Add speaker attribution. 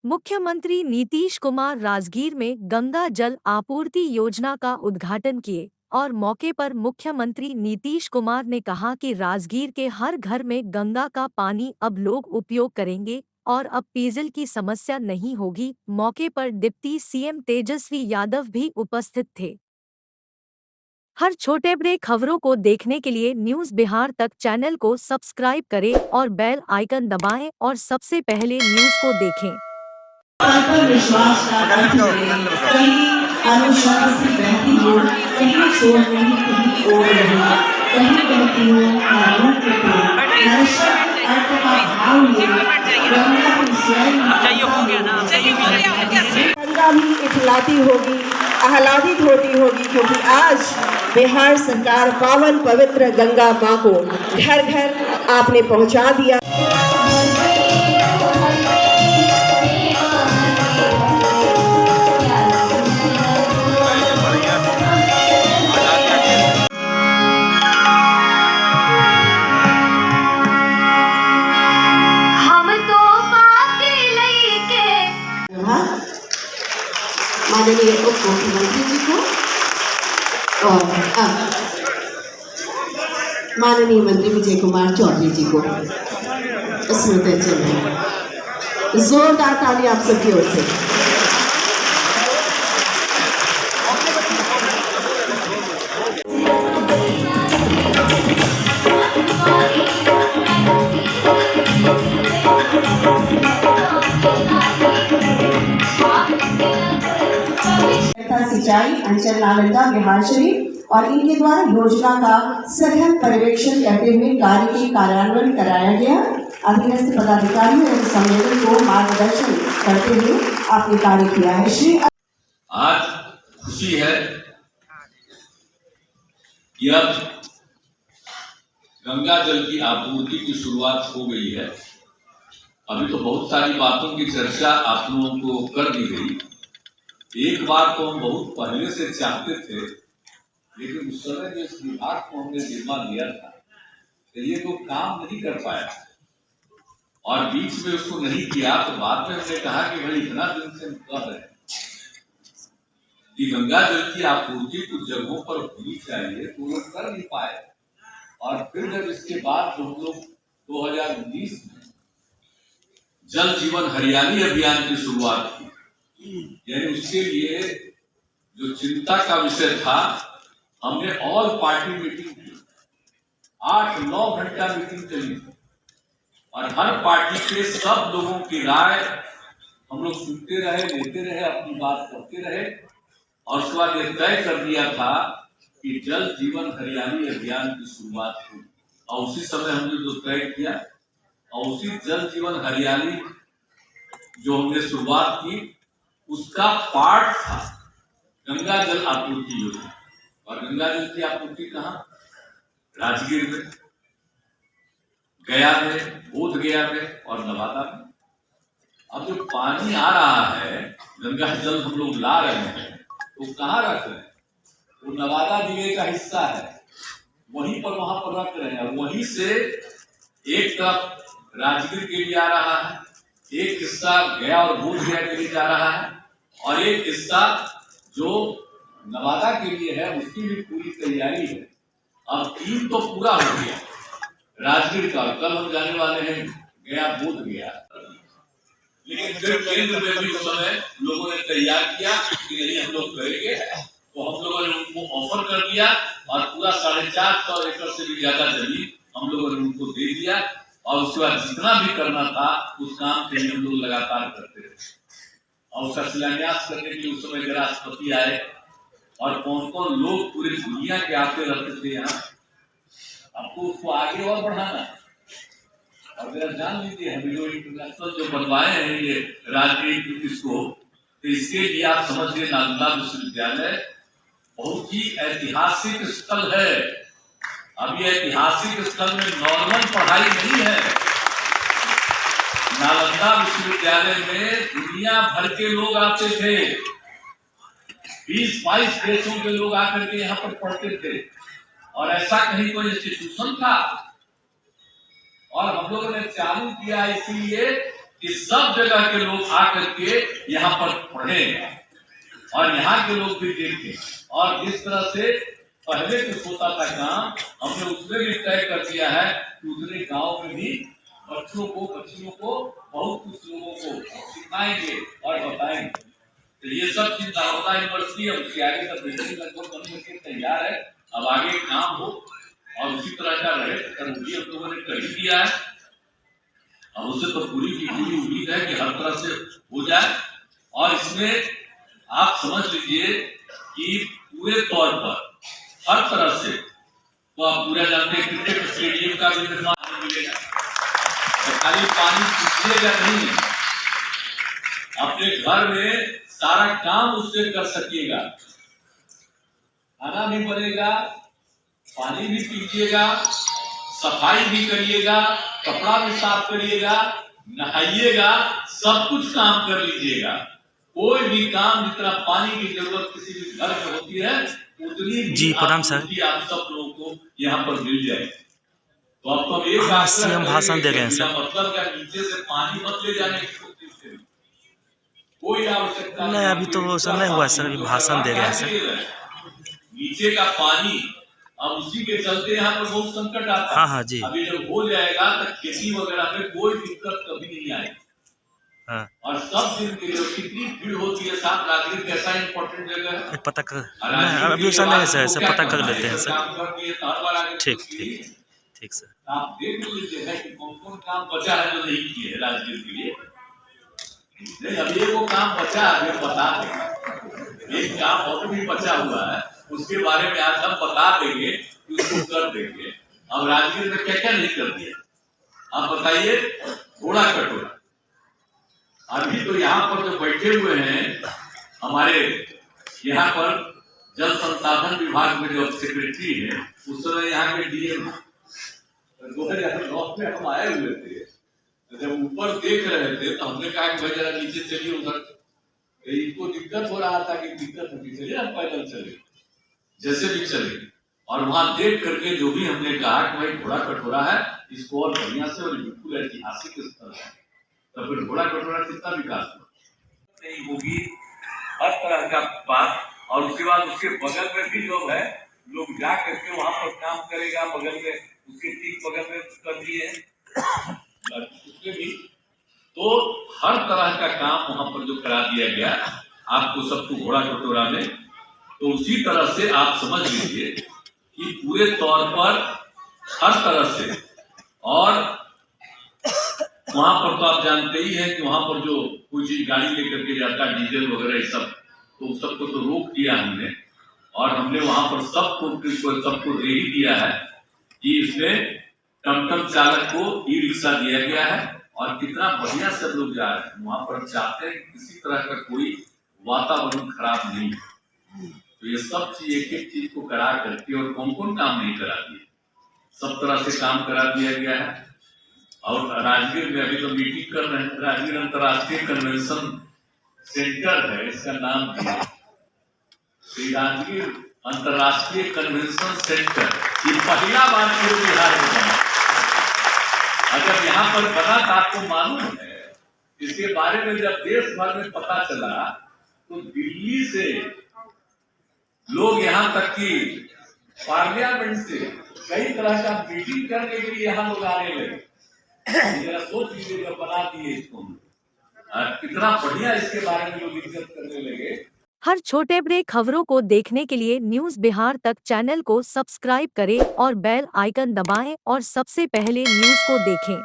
Speaker 1: मुख्यमंत्री नीतीश कुमार राजगीर में गंगा जल आपूर्ति योजना का उद्घाटन किए और मौके पर मुख्यमंत्री नीतीश कुमार ने कहा कि राजगीर के हर घर में गंगा का पानी अब लोग उपयोग करेंगे और अब पेयजल की समस्या नहीं होगी। मौके पर डिप्टी सीएम तेजस्वी यादव भी उपस्थित थे। हर छोटे बड़े खबरों को देखने के लिए न्यूज़ बिहार तक चैनल को सब्सक्राइब करें और बेल आइकन दबाएं और सबसे पहले न्यूज़ को देखें।
Speaker 2: पर विश्वास का अर्थ है कहीं अनुशासित बहती हो, कहीं शोर नहीं, कहीं ओर नहीं, कहीं बहती हो नालों के तो दर्शक अर्थ का भाव ले गंगा भी स्वयं गंगा भी इठलाती होगी, आह्लादित होती होगी, क्योंकि आज बिहार सरकार पावन पवित्र गंगा माँ को घर घर आपने पहुँचा दिया। माननीय उप मुख्यमंत्री जी को और माननीय मंत्री विजय कुमार चौधरी जी को स्मृति चिन्ह में जोरदार ताली आप सबकी ओर से। सिंचाई अंचल नालंदा बिहार शरीफ और इनके द्वारा योजना का सघन पर्यवेक्षण करते हुए कार्य के कार्यान्वयन कराया गया। अधीनस्थ पदाधिकारियों और सम्मेलन को मार्गदर्शन करते हुए आपने कार्य किया है। श्री
Speaker 3: आज खुशी है कि अब गंगा जल की आपूर्ति की शुरुआत हो गई है। अभी तो बहुत सारी बातों की चर्चा आप लोगों को कर दी गई। एक बार तो हम बहुत पहले से चाहते थे, लेकिन उस समय जो इस विभाग को हमने जिम्मा दिया था तो ये तो काम नहीं कर पाया और बीच में उसको नहीं किया, तो बाद में हमने कहा कि भाई इतना दिन से हम कह रहे हैं कि गंगा जल की आपूर्ति कुछ जगहों पर होनी चाहिए, तो लोग कर नहीं पाए। और फिर जब इसके बाद जो हम लोग 2019 में जल जीवन हरियाली अभियान की शुरुआत की, यानी उसके लिए जो चिंता का विषय था, हमने ऑल पार्टी मीटिंग की, 8-9 घंटा मीटिंग चली और हर पार्टी के सब लोगों की राय हम लोग सुनते रहे, लेते रहे, अपनी बात करते रहे और उसके बाद ये तय कर दिया था कि जल जीवन हरियाली अभियान की शुरुआत हुई। और उसी समय हमने जो तय किया और उसी जल जीवन हरियाली जो हमने शुरुआत की उसका पार्ट था गंगा जल आपूर्ति योजना। और गंगा जल की आपूर्ति कहाँ? राजगीर में, गया में, बोध गया में और नवादा में। अब जो पानी आ रहा है, गंगा जल हम लोग ला रहे हैं, तो कहाँ रख रहे हैं? वो नवादा जिले का हिस्सा है, वहीं पर वहां पर रख रहे हैं। वहीं से एक तरफ राजगीर के लिए आ रहा है, एक हिस्सा गया और बोध गया के लिए जा रहा है और एक हिस्सा जो नवादा के लिए है उसकी भी पूरी तैयारी है। अब 3 तो पूरा हो गया राजगीर का, कल हम जाने वाले हैं गया बोध गया। लेकिन फिर केंद्र में भी उस समय लोगों ने तैयार किया कि नहीं हम लोग करेंगे, तो हम लोगों ने उनको ऑफर कर दिया और पूरा 450 एकड़ से भी ज्यादा जमीन हम लोगों ने उनको दे दिया। और उसके बाद जितना भी करना था उस काम के लिए हम लोग लगातार करते रहे और उसका शिलान्यास करने के लिए उस समय राष्ट्रपति आए और कौन कौन लोग पूरी दुनिया के आते रहते थे यहाँ। आपको उसको आगे और बढ़ाना है और मेरा जान लीजिए हम जो इंटरनेशनल जो बनवाए हैं ये राजगीर इसको, तो इसके लिए आप समझिए नालंदा विश्वविद्यालय बहुत ही ऐतिहासिक स्थल है। अब ये ऐतिहासिक स्थल में नॉर्मल पढ़ाई नहीं है। नालंदा विश्वविद्यालय में दुनिया भर के लोग आते थे, 20-22 देशों के लोग आकर के यहाँ पर पढ़ते थे और ऐसा कहीं कोई इंस्टीट्यूशन था। और हम लोगों ने चालू किया इसीलिए कि सब जगह के लोग आकर के यहाँ पर पढ़े और यहाँ के लोग भी देखें। और जिस तरह से पहले कुछ होता था काम, हमने उसमें भी तय कर दिया है कि उतने गांव में भी बच्चों को बच्चियों को बहुत कुछ लोगों को सिखाएंगे और बताएंगे। तो ये सब चीज नालंदा यूनिवर्सिटी है, उसके आगे का बिल्डिंग लगभग बन करके तैयार है। अब आगे काम हो और उसी तरह का रहे, हम लोगों ने कर ही दिया है। अब उससे तो पूरी की पूरी उम्मीद है कि हर तरह से हो जाए। और इसमें आप समझ लीजिए कि पूरे तौर पर हर तरह से, तो आप पूरा जानते हैं क्रिकेट स्टेडियम का भी निर्माण मिलेगा। तो खाली पानी पीजिएगा नहीं, अपने घर में सारा काम उससे कर सकिएगा। खाना भी बनेगा, पानी भी पीजिएगा, सफाई भी करिएगा, कपड़ा भी साफ करिएगा, नहाइएगा, सब कुछ काम कर लीजिएगा। कोई भी काम जितना पानी की जरूरत किसी भी घर में होती है उतनी
Speaker 4: जी प्रणाम सर।
Speaker 3: आप सब लोगों को यहाँ पर मिल जाए। तो अब तो एक
Speaker 4: सीएम भाषण दे रहे हैं सर।
Speaker 3: मतलब क्या, नीचे से पानी मत ले जाने की कोई आवश्यकता
Speaker 4: नहीं, अभी तो वो समय हुआ सर, अभी भाषण दे रहे हैं सर।
Speaker 3: नीचे का पानी अब उसी के चलते यहाँ पर बहुत संकट आता है।
Speaker 4: हाँ हाँ जी।
Speaker 3: अभी जब हो जाएगा तो खेती वगैरह में कोई दिक्कत कभी नहीं आएगी।
Speaker 4: हाँ।
Speaker 3: और सब दिन के लिए कितनी भीड़ होती है, साथ राजगीर कैसा इंपॉर्टेंट जगह है,
Speaker 4: पता कर अभी ऐसा नहीं है सर, ऐसा पता कर लेते हैं सर। ठीक ठीक ठीक सर।
Speaker 3: आप देख लीजिएगा कि कौन कौन काम बचा है जो नहीं किए राजगीर के लिए। नहीं, अभी वो काम बचा है, बता देंगे। एक काम और भी बचा हुआ है, उसके बारे में आज हम बता देंगे, उसको कर देंगे। अब राजगीर में क्या क्या नहीं कर दिया आप बताइए। घोड़ा कटोरा, अभी तो यहाँ पर जो बैठे हुए हैं हमारे यहाँ पर जल संसाधन विभाग में जो सेक्रेटरी है, उस समय यहाँ के डीएम 2009 में हम आए हुए थे। तो जब ऊपर देख रहे थे तो हमने कहा कि भाई जरा नीचे चलिए उधर। इनको दिक्कत हो रहा था कि दिक्कत होगी, चलिए हम पैदल चले, जैसे भी चले। और वहां देख करके जो भी हमने कहा कि भाई घोड़ा कटोरा है, इसको और बढ़िया से और बिल्कुल ऐतिहासिक स्तर है, तो फिर घोड़ा कटोरा कितना विकास नहीं होगी, हर तरह का बात। और उसके बाद उसके बगल में भी लोग है, लोग जा करके वहां पर काम करेगा, बगल में उसके ठीक बगल में कर दिए उसके भी। तो हर तरह का काम वहां पर जो करा दिया गया आपको सबको घोड़ा कटोरा में। तो उसी तरह से आप समझ लीजिए कि पूरे तौर पर हर तरह से। और वहां पर तो आप जानते ही हैं कि वहां पर जो कोई चीज गाड़ी लेकर के जाता है, डीजल वगैरह ये सब, तो सबको तो रोक दिया हमने। और हमने वहां पर सबको दे ही दिया है कि इसमें टमटम चालक को ई रिक्शा दिया गया है। और कितना बढ़िया सब लोग जा रहे हैं वहां पर, चाहते हैं किसी तरह का कोई वातावरण खराब नहीं। तो ये सब चीज एक एक चीज को करा करके, और कौन कौन काम नहीं करा दिए, सब तरह से काम करा दिया गया है। और राजगीर में अभी तो मीटिंग कर रहे हैं, राजगीर अंतर्राष्ट्रीय कन्वेंशन सेंटर है, इसका नाम है श्री राजगीर अंतर्राष्ट्रीय कन्वेंशन सेंटर। ये पहला बार पूरे बिहार में बना। अगर यहाँ पर बना तो आपको मालूम है, इसके बारे में जब देश भर में पता चला तो दिल्ली से लोग यहाँ तक कि पार्लियामेंट से कई तरह का मीटिंग करने के लिए यहाँ लोग आने लगे। जरा सोच लीजिए, जब बना दिए इसको, कितना बढ़िया इसके बारे में लोग इज्जत करने लगे।
Speaker 1: हर छोटे बड़े खबरों को देखने के लिए न्यूज़ बिहार तक चैनल को सब्सक्राइब करें और बेल आइकन दबाएं और सबसे पहले न्यूज़ को देखें।